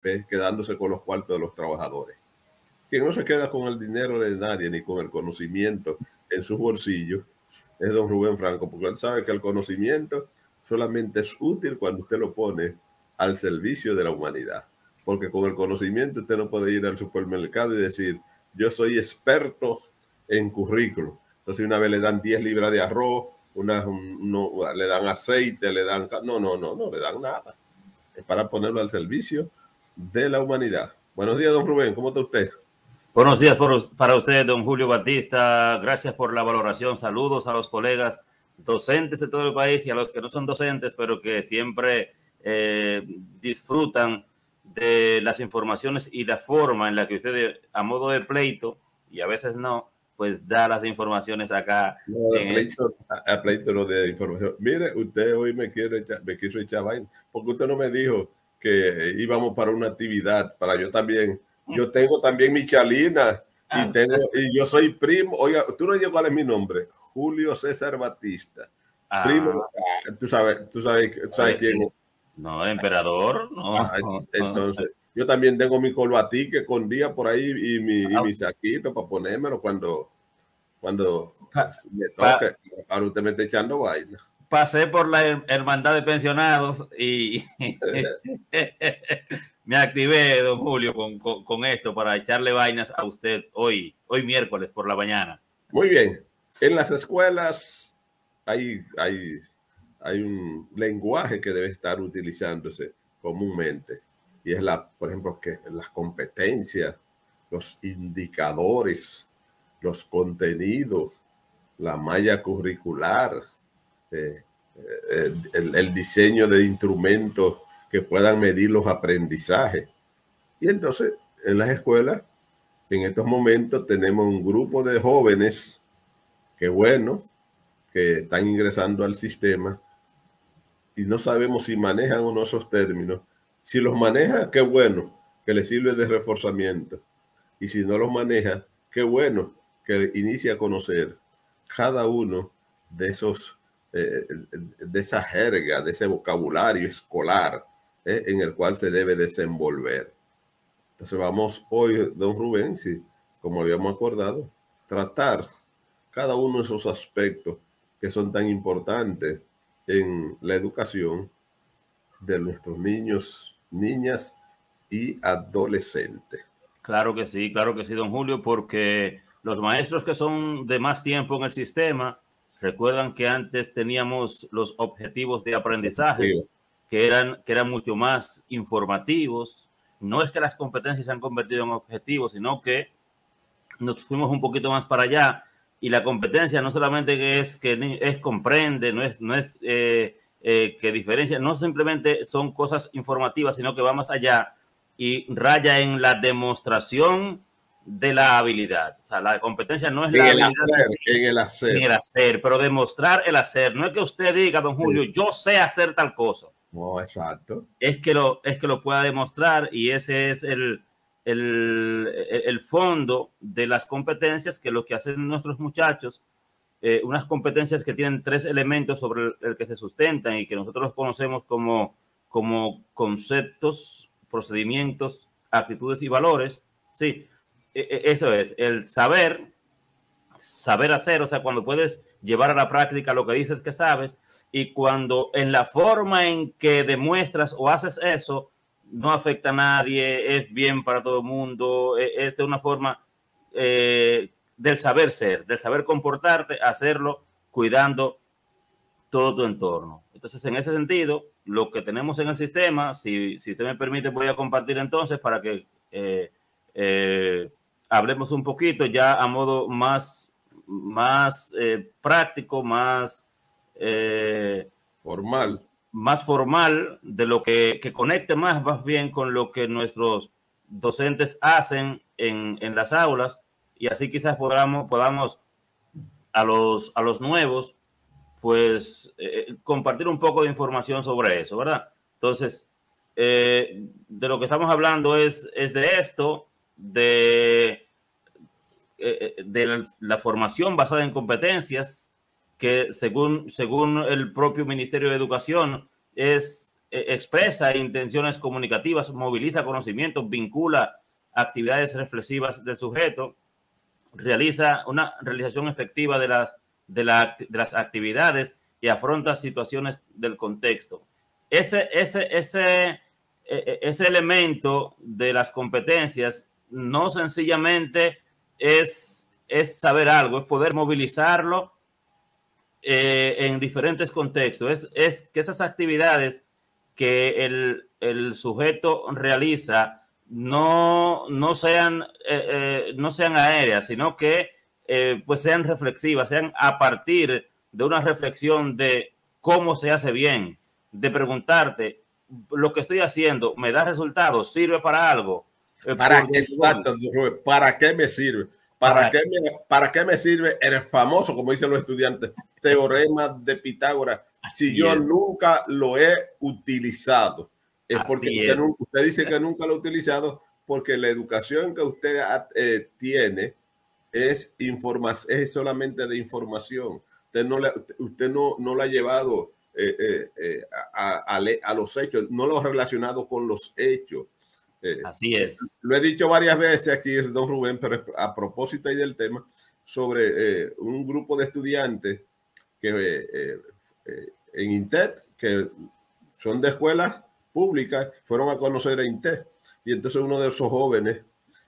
quedándose con los cuartos de los trabajadores. Quien no se queda con el dinero de nadie ni con el conocimiento en sus bolsillos es don Rubén Franco, porque él sabe que el conocimiento solamente es útil cuando usted lo pone al servicio de la humanidad. Porque con el conocimiento usted no puede ir al supermercado y decir, yo soy experto en currículum. Entonces una vez le dan 10 libras de arroz, le dan aceite, le dan... No le dan nada. Es para ponerlo al servicio de la humanidad. Buenos días, don Rubén, ¿cómo está usted? Buenos días para usted, don Julio Batista. Gracias por la valoración. Saludos a los colegas docentes de todo el país y a los que no son docentes, pero que siempre disfrutan de las informaciones y la forma en la que usted, a modo de pleito, y a veces no, pues da las informaciones acá. No, a pleito no de información. Mire, usted hoy me quiso echar vaina, porque usted no me dijo que íbamos para una actividad, para yo también. Yo tengo también mi chalina y yo soy primo. Oiga, tú no sabes cuál es mi nombre, Julio César Batista. Primo, tú sabes quién es. No, emperador, no. Entonces, yo también tengo mi corbatique escondida por ahí y mi saquito para ponérmelo cuando me toque. Ahora usted me está echando vaina. Pasé por la hermandad de pensionados y me activé, don Julio, con esto para echarle vainas a usted hoy miércoles por la mañana. Muy bien. En las escuelas hay un lenguaje que debe estar utilizándose comúnmente y es por ejemplo, que las competencias, los indicadores, los contenidos, la malla curricular, el diseño de instrumentos que puedan medir los aprendizajes. Y entonces, en las escuelas, en estos momentos tenemos un grupo de jóvenes que están ingresando al sistema y no sabemos si manejan o no esos términos. Si los maneja, qué bueno, que les sirve de reforzamiento. Y si no los maneja, qué bueno que inicie a conocer cada uno de esos, de esa jerga, de ese vocabulario escolar en el cual se debe desenvolver. Entonces vamos hoy, don Rubén, como habíamos acordado, tratar cada uno de esos aspectos que son tan importantes en la educación de nuestros niños, niñas y adolescentes. Claro que sí, don Julio, porque los maestros que son de más tiempo en el sistema recuerdan que antes teníamos los objetivos de aprendizaje que eran mucho más informativos. No es que las competencias se han convertido en objetivos, sino que nos fuimos un poquito más para allá. Y la competencia no solamente es comprende, no es que diferencia, no simplemente son cosas informativas, sino que va más allá y raya en la demostración de la habilidad. O sea, la competencia no es la habilidad. En el hacer. En el hacer, pero demostrar el hacer. No es que usted diga, don Julio, yo sé hacer tal cosa. No, exacto. Es que lo pueda demostrar y ese es el fondo de las competencias, que lo que hacen nuestros muchachos, unas competencias que tienen 3 elementos sobre el que se sustentan y que nosotros los conocemos como conceptos, procedimientos, actitudes y valores. Sí, eso es el saber hacer, o sea, cuando puedes llevar a la práctica lo que dices que sabes, y cuando en la forma en que demuestras o haces eso no afecta a nadie, es bien para todo el mundo, es de una forma del saber ser, del saber comportarte, hacerlo cuidando todo tu entorno. Entonces, en ese sentido, lo que tenemos en el sistema, si usted me permite, voy a compartir entonces para que hablemos un poquito ya a modo más práctico, más formal. Más formal, de lo que conecte más bien con lo que nuestros docentes hacen en las aulas, y así quizás podamos a los nuevos pues compartir un poco de información sobre eso, ¿verdad? Entonces, de lo que estamos hablando es de esto, de la formación basada en competencias, que según el propio Ministerio de Educación es expresa intenciones comunicativas, moviliza conocimientos, vincula actividades reflexivas del sujeto, realiza una realización efectiva de las actividades y afronta situaciones del contexto. Ese elemento de las competencias no sencillamente es saber algo, es poder movilizarlo en diferentes contextos. Es que esas actividades que el sujeto realiza no sean aéreas, sino que pues sean reflexivas, sean a partir de una reflexión de cómo se hace bien, de preguntarte, lo que estoy haciendo, ¿me da resultados? ¿Sirve para algo? Exacto, ¿para qué me sirve? ¿Para qué me sirve el famoso, como dicen los estudiantes, teorema de Pitágoras? Si yo nunca lo he utilizado, es porque usted dice que nunca lo ha utilizado, porque la educación que usted tiene es solamente de información. Usted no la ha llevado a los hechos, no lo ha relacionado con los hechos. Así es. Lo he dicho varias veces aquí, don Rubén, pero a propósito ahí del tema, sobre un grupo de estudiantes que en INTET, que son de escuelas públicas, fueron a conocer a INTET. Y entonces uno de esos jóvenes,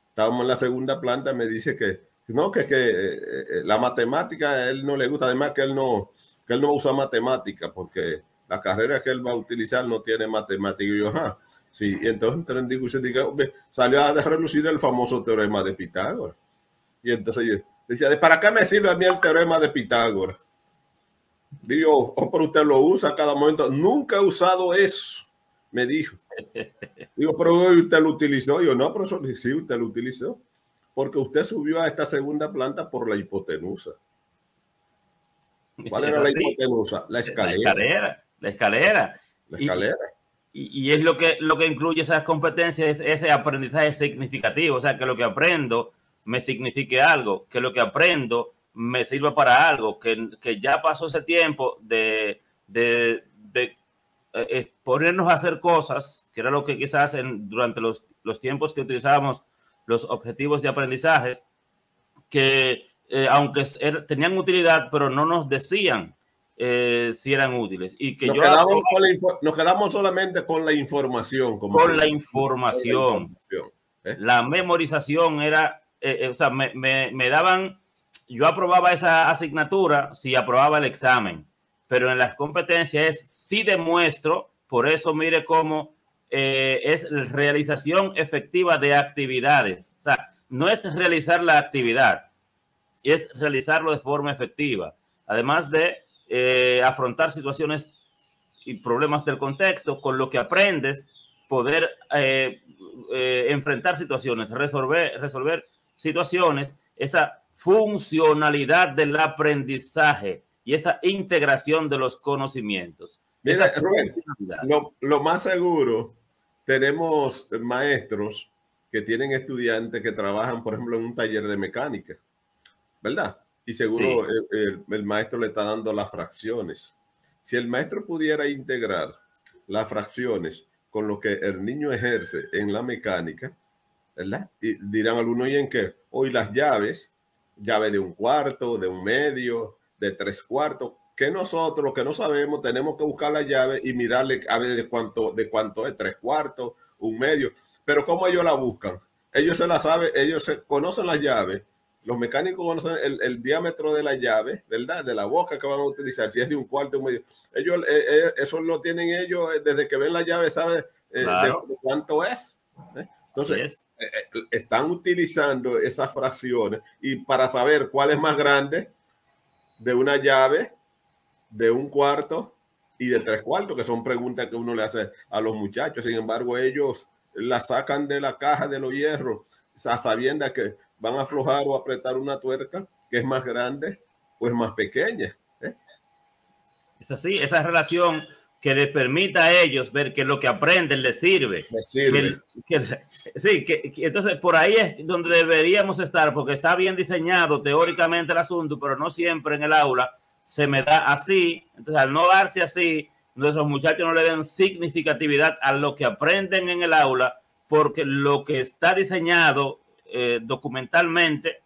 estábamos en la segunda planta, me dice que la matemática a él no le gusta, además que él no usa matemática, porque la carrera que él va a utilizar no tiene matemática. Y yo, ajá. Sí, y entonces en discusión salió a relucir el famoso teorema de Pitágoras. Y entonces yo decía, ¿para qué me sirve a mí el teorema de Pitágoras? Digo, pero usted lo usa a cada momento. Nunca he usado eso, me dijo. Digo, pero hoy usted lo utilizó. Yo, no, profesor, sí, usted lo utilizó. Porque usted subió a esta segunda planta por la hipotenusa. ¿Cuál era la hipotenusa? La escalera. La escalera. Y es lo que incluye esas competencias, ese aprendizaje significativo. O sea, que lo que aprendo me signifique algo, que lo que aprendo me sirva para algo, que ya pasó ese tiempo de ponernos a hacer cosas, que era lo que quizás durante los tiempos que utilizábamos los objetivos de aprendizaje, que aunque tenían utilidad, pero no nos decían si eran útiles. Y que nos quedamos solamente con la información. La información. La memorización era, o sea, me daban, yo aprobaba esa asignatura si aprobaba el examen, pero en las competencias es si demuestro. Por eso mire cómo es realización efectiva de actividades. O sea, no es realizar la actividad, es realizarlo de forma efectiva. Además de afrontar situaciones y problemas del contexto, con lo que aprendes, poder enfrentar situaciones, resolver situaciones, esa funcionalidad del aprendizaje y esa integración de los conocimientos. Mira, Rubén, lo más seguro, tenemos maestros que tienen estudiantes que trabajan, por ejemplo, en un taller de mecánica, ¿verdad? Y seguro el maestro le está dando las fracciones. Si el maestro pudiera integrar las fracciones con lo que el niño ejerce en la mecánica, ¿verdad? Y dirán algunos, ¿y en qué? Hoy las llaves, llave de 1/4, de 1/2, de 3/4, que nosotros que no sabemos tenemos que buscar la llave y mirarle a ver de cuánto es 3/4, 1/2. Pero ¿cómo ellos la buscan? Ellos se la saben, ellos conocen las llaves. Los mecánicos conocen el diámetro de la llave, ¿verdad? De la boca que van a utilizar, si es de 1/4, 1/2. Ellos, eso lo tienen ellos desde que ven la llave, saben claro. de cuánto es. Entonces, están utilizando esas fracciones y para saber cuál es más grande de una llave, de 1/4 y de 3/4, que son preguntas que uno le hace a los muchachos. Sin embargo, ellos la sacan de la caja de los hierros, sabiendo que van a aflojar o apretar una tuerca que es más grande o es más pequeña. Es así, esa relación que les permita a ellos ver que lo que aprenden les sirve. Les sirve. Entonces por ahí es donde deberíamos estar, porque está bien diseñado teóricamente el asunto, pero no siempre en el aula se me da así. Entonces, al no darse así, nuestros muchachos no le den significatividad a lo que aprenden en el aula, porque lo que está diseñado documentalmente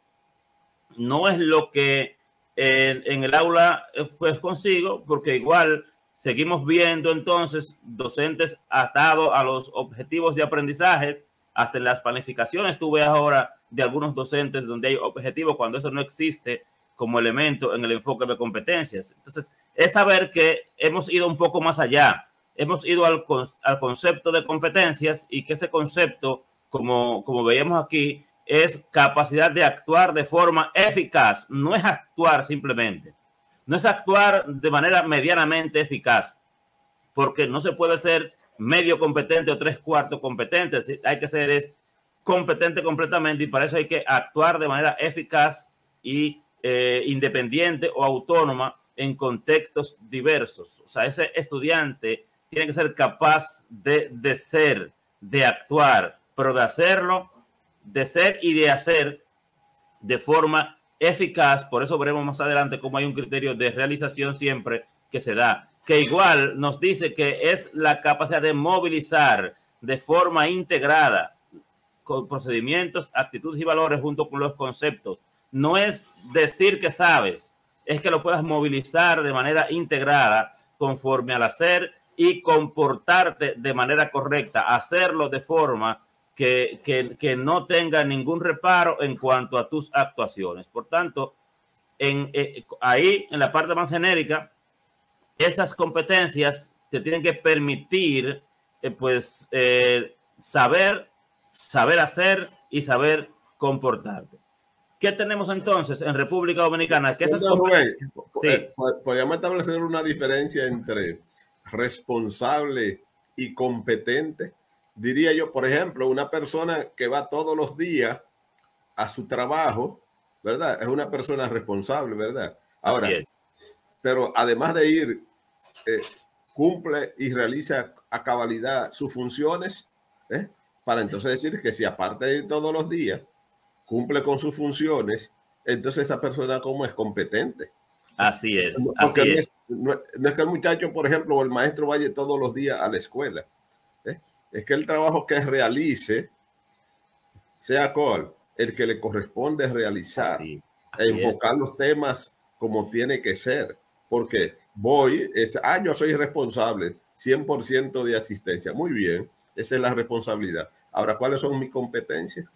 no es lo que en el aula pues consigo, porque igual seguimos viendo entonces docentes atados a los objetivos de aprendizaje. Hasta en las planificaciones tú ves ahora de algunos docentes donde hay objetivos cuando eso no existe como elemento en el enfoque de competencias. Entonces, es saber que hemos ido un poco más allá. Hemos ido al concepto de competencias, y que ese concepto, como veíamos aquí, es capacidad de actuar de forma eficaz. No es actuar simplemente. No es actuar de manera medianamente eficaz, porque no se puede ser medio competente o 3/4 competente. Hay que ser competente completamente, y para eso hay que actuar de manera eficaz y independiente o autónoma en contextos diversos. O sea, ese estudiante tiene que ser capaz de ser, de actuar, pero de hacerlo, de ser y de hacer de forma eficaz. Por eso veremos más adelante cómo hay un criterio de realización siempre que se da, que igual nos dice que es la capacidad de movilizar de forma integrada con procedimientos, actitudes y valores junto con los conceptos. No es decir que sabes, es que lo puedas movilizar de manera integrada conforme al hacer y comportarte de manera correcta, hacerlo de forma que no tenga ningún reparo en cuanto a tus actuaciones. Por tanto, ahí en la parte más genérica, esas competencias te tienen que permitir saber hacer y saber comportarte. ¿Qué tenemos entonces en República Dominicana? Que esas competencias, sí. Podríamos establecer una diferencia entre responsable y competente. Diría yo, por ejemplo, una persona que va todos los días a su trabajo, ¿verdad? Es una persona responsable, ¿verdad? Ahora, pero además de ir, cumple y realiza a cabalidad sus funciones, para entonces decir que si aparte de ir todos los días, cumple con sus funciones, entonces esa persona como es competente. Así es. Porque así no es que el muchacho, por ejemplo, o el maestro vaya todos los días a la escuela. Es que el trabajo que realice, sea cual el que le corresponde realizar, enfocar los temas como tiene que ser. Porque yo soy responsable, 100% de asistencia. Muy bien, esa es la responsabilidad. Ahora, ¿cuáles son mis competencias?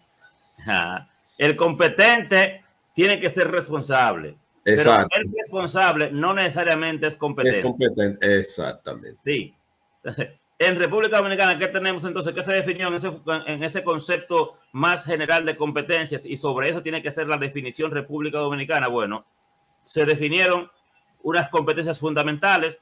El competente tiene que ser responsable. Exacto. Pero el responsable no necesariamente es competente. Es competente, exactamente. Sí. En República Dominicana, ¿qué tenemos entonces? ¿Qué se definió en ese concepto más general de competencias? Y sobre eso tiene que ser la definición República Dominicana. Bueno, se definieron unas competencias fundamentales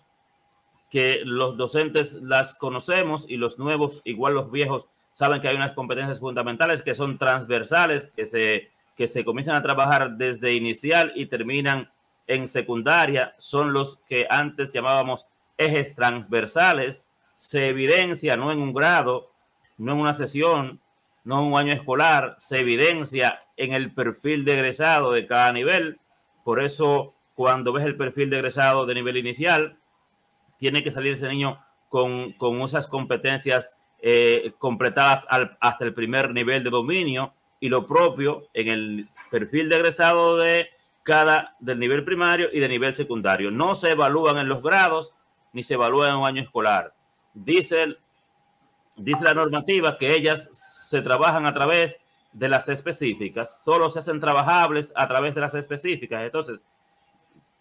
que los docentes las conocemos, y los nuevos, igual los viejos, saben que hay unas competencias fundamentales que son transversales, que se comienzan a trabajar desde inicial y terminan en secundaria. Son los que antes llamábamos ejes transversales. Se evidencia no en un grado, no en una sesión, no en un año escolar, se evidencia en el perfil de egresado de cada nivel. Por eso, cuando ves el perfil de egresado de nivel inicial, tiene que salir ese niño con esas competencias completadas hasta el primer nivel de dominio, y lo propio en el perfil de egresado del nivel primario y de nivel secundario. No se evalúan en los grados ni se evalúan en un año escolar. Dice la normativa que ellas se trabajan a través de las específicas, solo se hacen trabajables a través de las específicas. Entonces,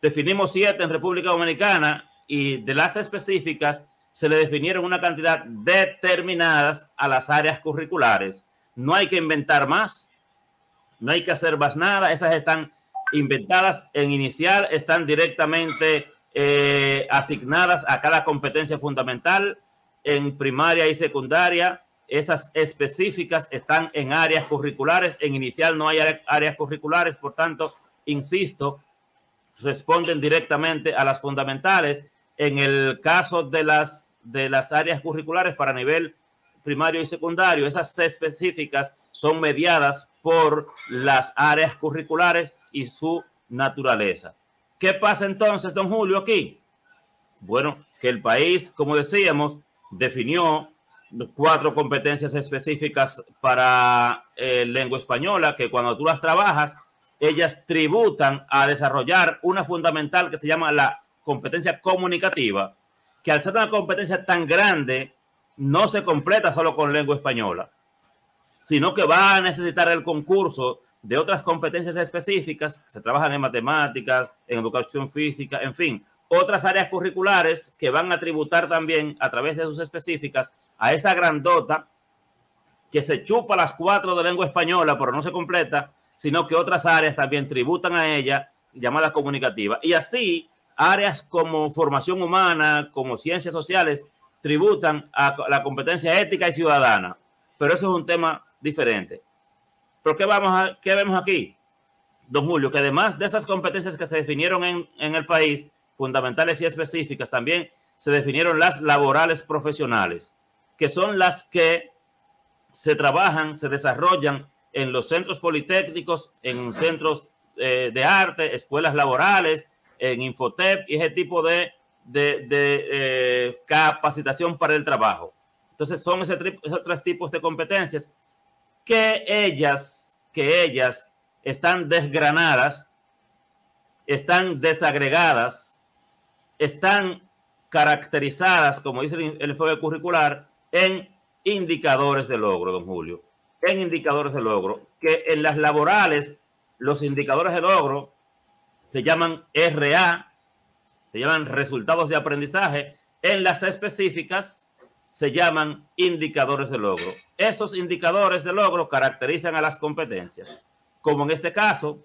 definimos 7 en República Dominicana, y de las específicas se le definieron una cantidad determinadas a las áreas curriculares. No hay que inventar más, no hay que hacer más nada. Esas están inventadas en inicial, están directamente asignadas a cada competencia fundamental. En primaria y secundaria, esas específicas están en áreas curriculares. En inicial no hay áreas curriculares, por tanto, insisto, responden directamente a las fundamentales. En el caso de las áreas curriculares para nivel primario y secundario, esas específicas son mediadas por las áreas curriculares y su naturaleza. ¿Qué pasa entonces, don Julio, aquí? Bueno, que el país, como decíamos, definió 4 competencias específicas para lengua española, que cuando tú las trabajas, ellas tributan a desarrollar una fundamental que se llama la competencia comunicativa, que al ser una competencia tan grande, no se completa solo con lengua española, sino que va a necesitar el concurso de otras competencias específicas que se trabajan en matemáticas, en educación física, en fin, otras áreas curriculares que van a tributar también a través de sus específicas a esa grandota que se chupa las 4 de lengua española, pero no se completa, sino que otras áreas también tributan a ella, llamadas comunicativas. Y así, áreas como formación humana, como ciencias sociales, tributan a la competencia ética y ciudadana. Pero eso es un tema diferente. ¿Pero qué vemos aquí, don Julio? Que además de esas competencias que se definieron en el país, fundamentales y específicas, también se definieron las laborales profesionales, que son las que se trabajan, se desarrollan en los centros politécnicos, en centros de arte, escuelas laborales, en Infotep y ese tipo de capacitación para el trabajo. Entonces son esos 3 tipos de competencias que ellas están desgranadas, están desagregadas, están caracterizadas, como dice el enfoque curricular, en indicadores de logro, don Julio. En indicadores de logro, que en las laborales los indicadores de logro se llaman RA, se llaman resultados de aprendizaje. En las específicas se llaman indicadores de logro. Esos indicadores de logro caracterizan a las competencias. Como en este caso,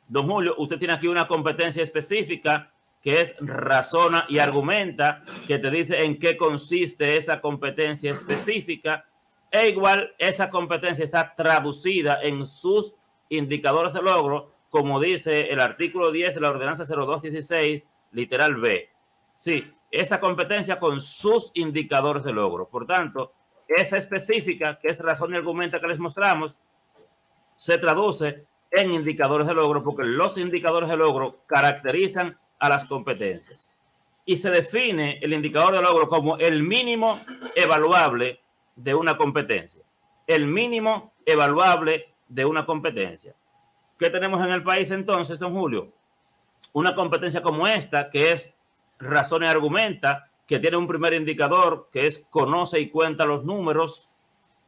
don Julio, usted tiene aquí una competencia específica que es razona y argumenta, que te dice en qué consiste esa competencia específica, e igual esa competencia está traducida en sus indicadores de logro, como dice el artículo 10 de la ordenanza 0216, literal B. Sí, esa competencia con sus indicadores de logro. Por tanto, esa específica, que es razón y argumenta que les mostramos, se traduce en indicadores de logro, porque los indicadores de logro caracterizan a las competencias. Y se define el indicador de logro como el mínimo evaluable de una competencia. El mínimo evaluable de una competencia. ¿Qué tenemos en el país entonces, don Julio? Una competencia como esta, que es razón y argumenta, que tiene un primer indicador, que es conoce y cuenta los números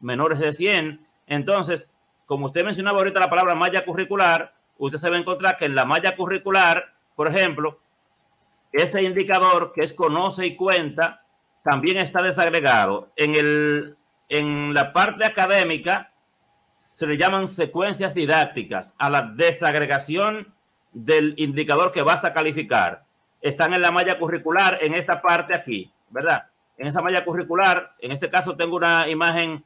menores de 100. Entonces, como usted mencionaba ahorita la palabra malla curricular, usted se va a encontrar que en la malla curricular, por ejemplo, ese indicador que es conoce y cuenta, también está desagregado. En la parte académica se le llaman secuencias didácticas a la desagregación del indicador que vas a calificar. Están en la malla curricular en esta parte aquí, ¿verdad? En esa malla curricular, en este caso tengo una imagen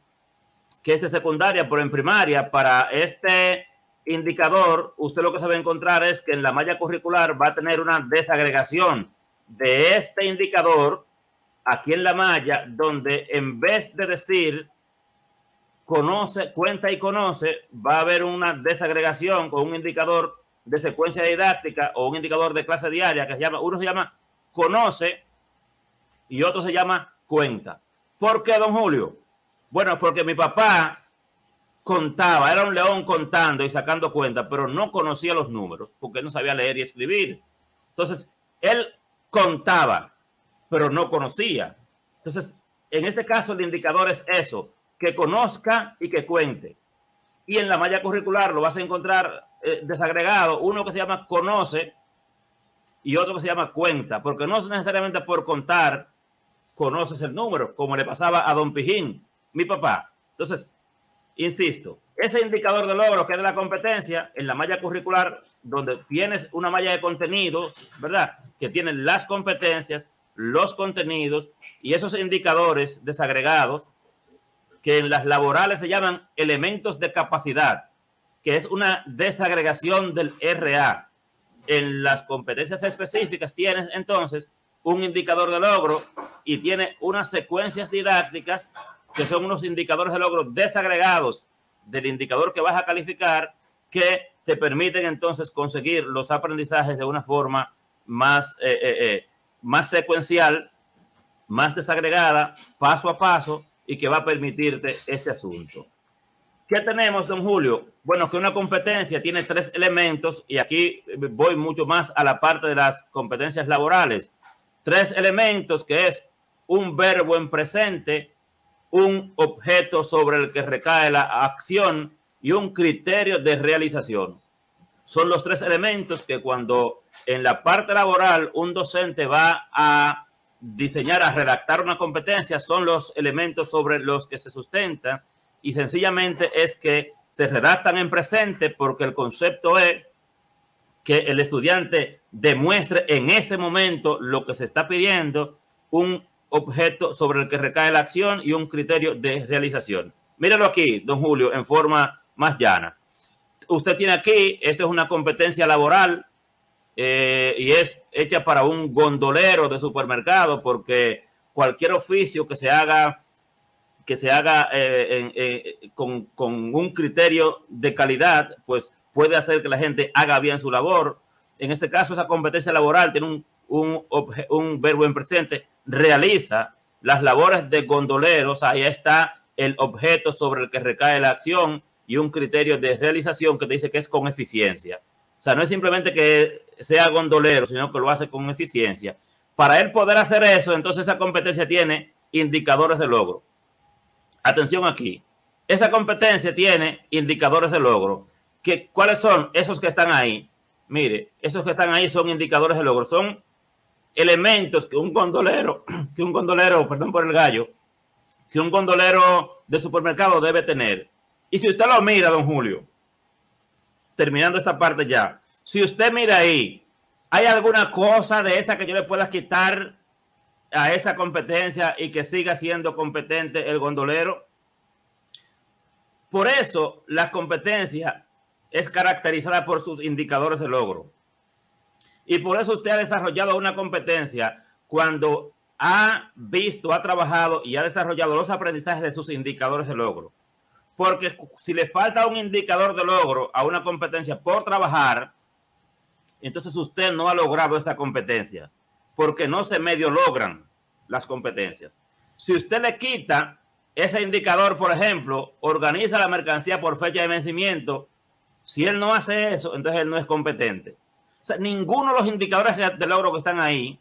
que es de secundaria, pero en primaria, para este indicador, usted lo que se va a encontrar es que en la malla curricular va a tener una desagregación de este indicador aquí en la malla, donde en vez de decir conoce, cuenta y conoce, va a haber una desagregación con un indicador de secuencia didáctica o un indicador de clase diaria que se llama, uno se llama conoce y otro se llama cuenta. ¿Por qué, don Julio? Bueno, porque mi papá contaba, era un león contando y sacando cuentas, pero no conocía los números porque no sabía leer y escribir. Entonces, él contaba, pero no conocía. Entonces, en este caso, el indicador es eso, que conozca y que cuente. Y en la malla curricular lo vas a encontrar desagregado, uno que se llama conoce y otro que se llama cuenta, porque no necesariamente por contar conoces el número, como le pasaba a don Pijín, mi papá. Entonces, insisto, ese indicador de logro que es de la competencia en la malla curricular, donde tienes una malla de contenidos, ¿verdad? Que tienen las competencias, los contenidos y esos indicadores desagregados que en las laborales se llaman elementos de capacidad, que es una desagregación del RA. En las competencias específicas tienes entonces un indicador de logro y tiene unas secuencias didácticas que son unos indicadores de logro desagregados del indicador que vas a calificar, que te permiten entonces conseguir los aprendizajes de una forma más más secuencial, más desagregada, paso a paso, y que va a permitirte este asunto. ¿Qué tenemos, don Julio? Bueno, que una competencia tiene 3 elementos, y aquí voy mucho más a la parte de las competencias laborales. 3 elementos, que es un verbo en presente, un objeto sobre el que recae la acción y un criterio de realización. Son los 3 elementos que cuando en la parte laboral un docente va a diseñar, a redactar una competencia, son los elementos sobre los que se sustenta, y sencillamente es que se redactan en presente porque el concepto es que el estudiante demuestre en ese momento lo que se está pidiendo, un objeto sobre el que recae la acción y un criterio de realización. Míralo aquí, don Julio, en forma más llana. Usted tiene aquí, esto es una competencia laboral, y es hecha para un gondolero de supermercado, porque cualquier oficio que se haga con un criterio de calidad, pues puede hacer que la gente haga bien su labor. En este caso, esa competencia laboral tiene un verbo en presente, realiza las labores de gondoleros. Ahí está el objeto sobre el que recae la acción y un criterio de realización que te dice que es con eficiencia. O sea, no es simplemente que sea gondolero, sino que lo hace con eficiencia. Para él poder hacer eso, entonces esa competencia tiene indicadores de logro. Atención aquí. Esa competencia tiene indicadores de logro. ¿Cuáles son esos que están ahí? Mire, esos que están ahí son indicadores de logro. Son elementos que un gondolero, perdón por el gallo, que un gondolero de supermercado debe tener. Y si usted lo mira, don Julio, terminando esta parte ya, si usted mira ahí, ¿hay alguna cosa de esa que yo le pueda quitar a esa competencia y que siga siendo competente el gondolero? Por eso la competencia es caracterizada por sus indicadores de logro. Y por eso usted ha desarrollado una competencia cuando ha visto, ha trabajado y ha desarrollado los aprendizajes de sus indicadores de logro. Porque si le falta un indicador de logro a una competencia por trabajar, entonces usted no ha logrado esa competencia, porque no se medio logran las competencias. Si usted le quita ese indicador, por ejemplo, organiza la mercancía por fecha de vencimiento, si él no hace eso, entonces él no es competente. O sea, ninguno de los indicadores de logro que están ahí,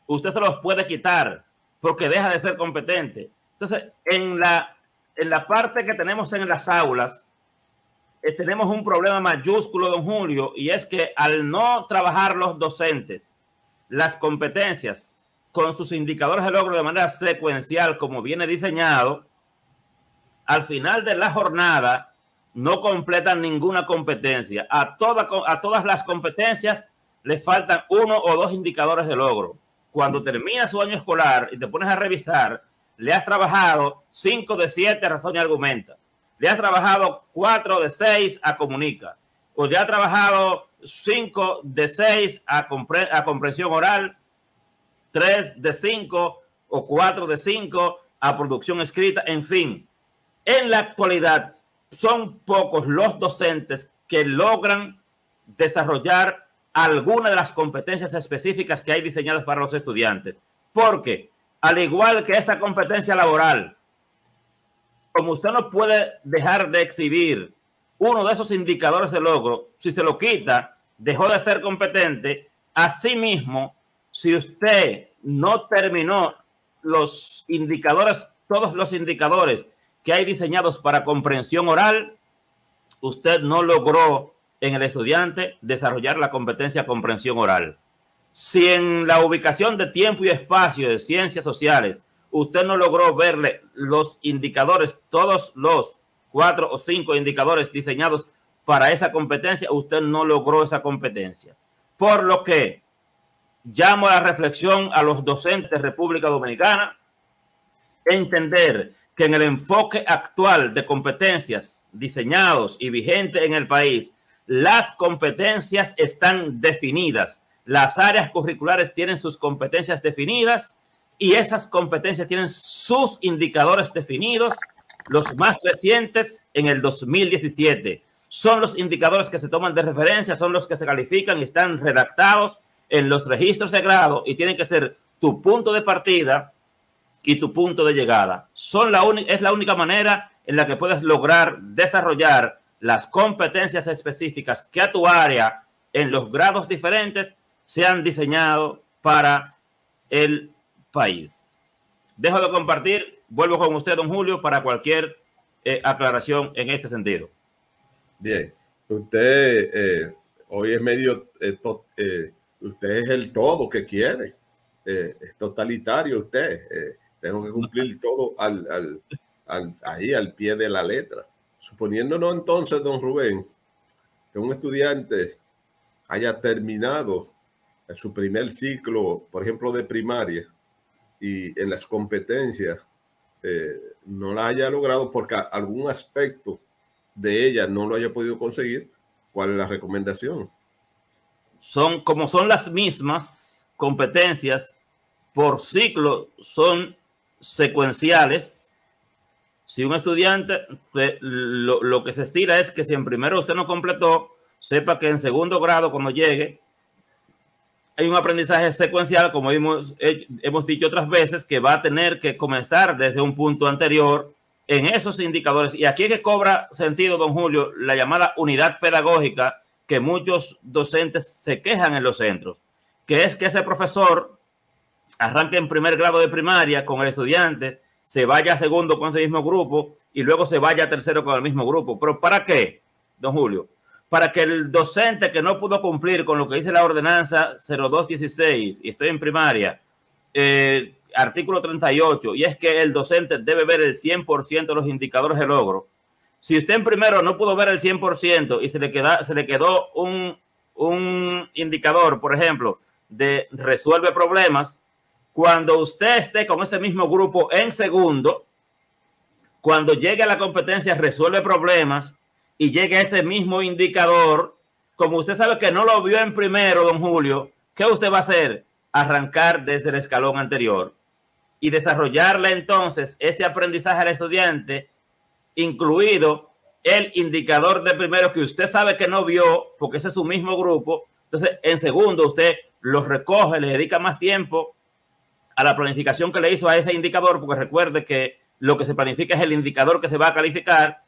usted se los puede quitar porque deja de ser competente. Entonces, en la parte que tenemos en las aulas, tenemos un problema mayúsculo, don Julio, y es que al no trabajar los docentes las competencias con sus indicadores de logro de manera secuencial, como viene diseñado, al final de la jornada no completan ninguna competencia. A todas las competencias le faltan 1 o 2 indicadores de logro. Cuando termina su año escolar y te pones a revisar, le has trabajado 5 de 7 a razón y argumenta. Le has trabajado 4 de 6 a comunica. O le has trabajado 5 de 6 a comprensión oral, 3 de 5 o 4 de 5 a producción escrita. En fin, en la actualidad son pocos los docentes que logran desarrollar alguna de las competencias específicas que hay diseñadas para los estudiantes. Porque, al igual que esta competencia laboral, como usted no puede dejar de exhibir uno de esos indicadores de logro, si se lo quita, dejó de ser competente. Asimismo, si usted no terminó los indicadores, todos los indicadores que hay diseñados para comprensión oral, usted no logró en el estudiante desarrollar la competencia comprensión oral. Si en la ubicación de tiempo y espacio de ciencias sociales usted no logró verle los indicadores, todos los 4 o 5 indicadores diseñados para esa competencia, usted no logró esa competencia. Por lo que llamo a la reflexión a los docentes de República Dominicana, entender que en el enfoque actual de competencias diseñados y vigentes en el país, las competencias están definidas. Las áreas curriculares tienen sus competencias definidas y esas competencias tienen sus indicadores definidos. Los más recientes en el 2017 son los indicadores que se toman de referencia, son los que se califican y están redactados en los registros de grado y tienen que ser tu punto de partida y tu punto de llegada. Es la única manera en la que puedes lograr desarrollar las competencias específicas que a tu área en los grados diferentes se han diseñado para el país. Dejo de compartir, vuelvo con usted, don Julio, para cualquier aclaración en este sentido. Bien, usted hoy es medio, usted es el todo que quiere, es totalitario usted, tengo que cumplir todo ahí al pie de la letra. Suponiéndonos entonces, don Rubén, que un estudiante haya terminado su primer ciclo, por ejemplo, de primaria, y en las competencias no la haya logrado porque algún aspecto de ella no lo haya podido conseguir, ¿cuál es la recomendación? Como son las mismas competencias por ciclo, son secuenciales. Si un estudiante, lo que se estira es que si en primero usted no completó, sepa que en segundo grado, cuando llegue, hay un aprendizaje secuencial, como hemos dicho otras veces, que va a tener que comenzar desde un punto anterior en esos indicadores. Y aquí es que cobra sentido, don Julio, la llamada unidad pedagógica que muchos docentes se quejan en los centros, que es que ese profesor arranque en primer grado de primaria con el estudiante, se vaya a segundo con ese mismo grupo y luego se vaya a tercero con el mismo grupo. ¿Pero para qué, don Julio? Para que el docente que no pudo cumplir con lo que dice la ordenanza 0216, y estoy en primaria, artículo 38, y es que el docente debe ver el 100% de los indicadores de logro. Si usted en primero no pudo ver el 100% y se le quedó un indicador, por ejemplo, de resuelve problemas, cuando usted esté con ese mismo grupo en segundo, cuando llegue a la competencia resuelve problemas y llegue a ese mismo indicador, como usted sabe que no lo vio en primero, don Julio, ¿qué usted va a hacer? Arrancar desde el escalón anterior y desarrollarle entonces ese aprendizaje al estudiante, incluido el indicador de primero que usted sabe que no vio, porque ese es su mismo grupo. Entonces, en segundo, usted lo recoge, le dedica más tiempo a la planificación que le hizo a ese indicador, porque recuerde que lo que se planifica es el indicador que se va a calificar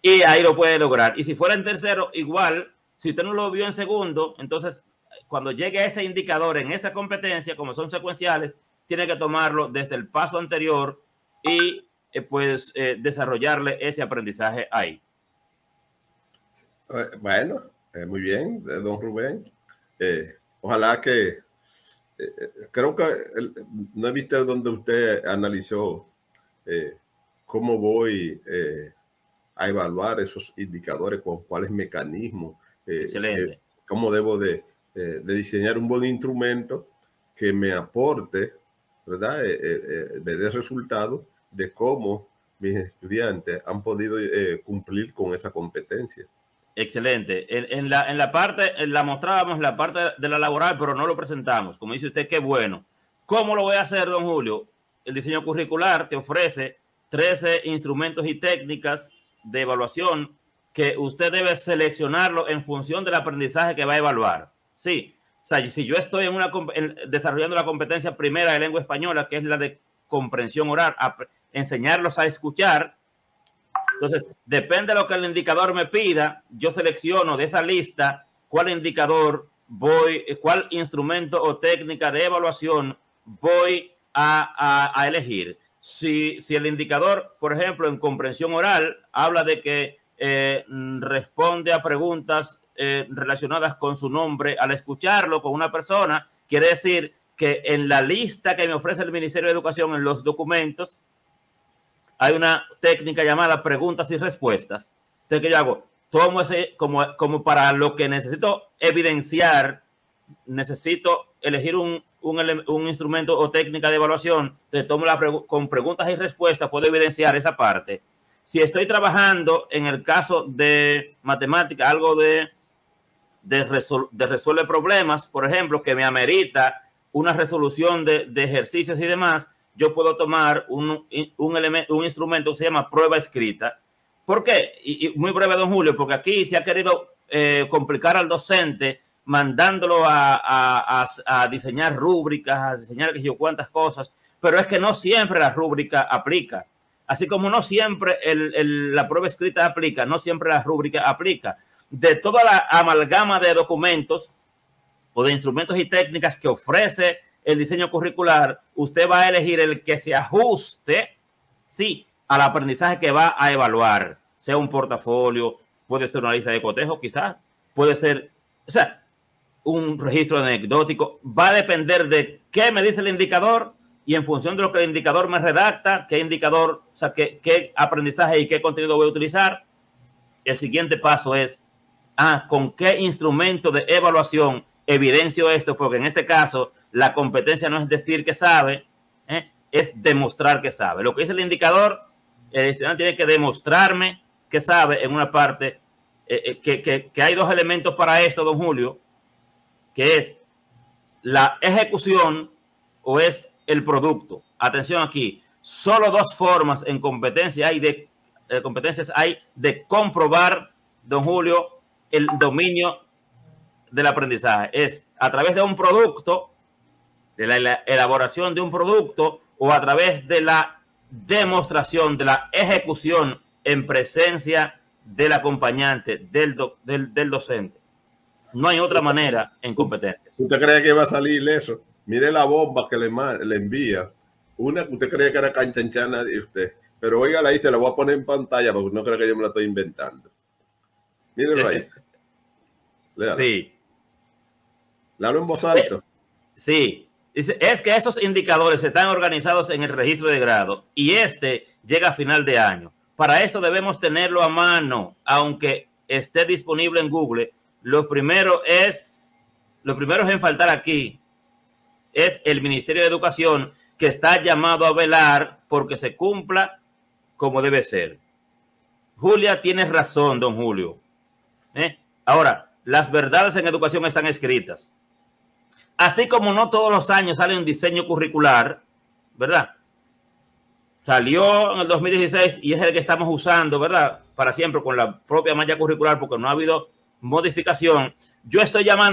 y ahí lo puede lograr. Y si fuera en tercero, igual, si usted no lo vio en segundo, entonces cuando llegue a ese indicador en esa competencia, como son secuenciales, tiene que tomarlo desde el paso anterior y desarrollarle ese aprendizaje ahí. Bueno, muy bien, don Rubén. Ojalá que creo que no he visto donde usted analizó cómo voy a evaluar esos indicadores, con cuáles mecanismos, cómo debo de diseñar un buen instrumento que me aporte, ¿verdad? Me dé resultados de cómo mis estudiantes han podido cumplir con esa competencia. Excelente. En la parte, la mostrábamos la parte de la laboral, pero no lo presentamos. Como dice usted, qué bueno. ¿Cómo lo voy a hacer, don Julio? El diseño curricular te ofrece 13 instrumentos y técnicas de evaluación que usted debe seleccionarlo en función del aprendizaje que va a evaluar. Sí, o sea, si yo estoy desarrollando la competencia primera de lengua española, que es la de comprensión oral, enseñarlos a escuchar. Entonces, depende de lo que el indicador me pida, yo selecciono de esa lista cuál indicador cuál instrumento o técnica de evaluación voy a elegir. Si el indicador, por ejemplo, en comprensión oral, habla de que responde a preguntas relacionadas con su nombre al escucharlo con una persona, quiere decir que en la lista que me ofrece el Ministerio de Educación en los documentos, hay una técnica llamada preguntas y respuestas. Entonces, ¿qué yo hago? Tomo ese como para lo que necesito evidenciar, necesito elegir un instrumento o técnica de evaluación. Entonces, tomo con preguntas y respuestas, puedo evidenciar esa parte. Si estoy trabajando en el caso de matemática, algo de resuelve problemas, por ejemplo, que me amerita una resolución de ejercicios y demás, yo puedo tomar un instrumento que se llama prueba escrita. ¿Por qué? Y muy breve, don Julio, porque aquí se ha querido complicar al docente mandándolo a diseñar rúbricas, a diseñar que yo cuántas cosas, pero es que no siempre la rúbrica aplica. Así como no siempre la prueba escrita aplica, no siempre la rúbrica aplica. De toda la amalgama de documentos o de instrumentos y técnicas que ofrece el diseño curricular, usted va a elegir el que se ajuste, sí, al aprendizaje que va a evaluar, sea un portafolio, puede ser una lista de cotejo quizás, puede ser, o sea, un registro anecdótico, va a depender de qué me dice el indicador y en función de lo que el indicador me redacta, qué indicador, o sea, qué aprendizaje y qué contenido voy a utilizar. El siguiente paso es, ¿con qué instrumento de evaluación evidencio esto? Porque en este caso, la competencia no es decir que sabe, es demostrar que sabe. Lo que dice el indicador, el estudiante tiene que demostrarme que sabe en una parte, que hay dos elementos para esto, don Julio, que es la ejecución o es el producto. Atención aquí, solo dos formas en competencia hay competencias hay de comprobar, don Julio, el dominio del aprendizaje. Es a través de un producto, de la elaboración de un producto o a través de la demostración, de la ejecución en presencia del acompañante, del docente. No hay otra manera en competencias. ¿Usted cree que va a salir eso? Mire la bomba que le envía. Una que usted cree que era canchanchana de usted. Pero óigala ahí, se la voy a poner en pantalla porque no creo que yo me la estoy inventando. Mírenlo ahí. Léalo. Sí. Le hablo en voz alta. Sí. Dice, es que esos indicadores están organizados en el registro de grado y llega a final de año. Para esto debemos tenerlo a mano, aunque esté disponible en Google. Lo primero en faltar aquí es el Ministerio de Educación, que está llamado a velar porque se cumpla como debe ser. Julia tiene razón, don Julio. Ahora, las verdades en educación están escritas. Así como no todos los años sale un diseño curricular, ¿verdad? Salió en el 2016 y es el que estamos usando, ¿verdad? Para siempre con la propia malla curricular porque no ha habido modificación. Yo estoy llamando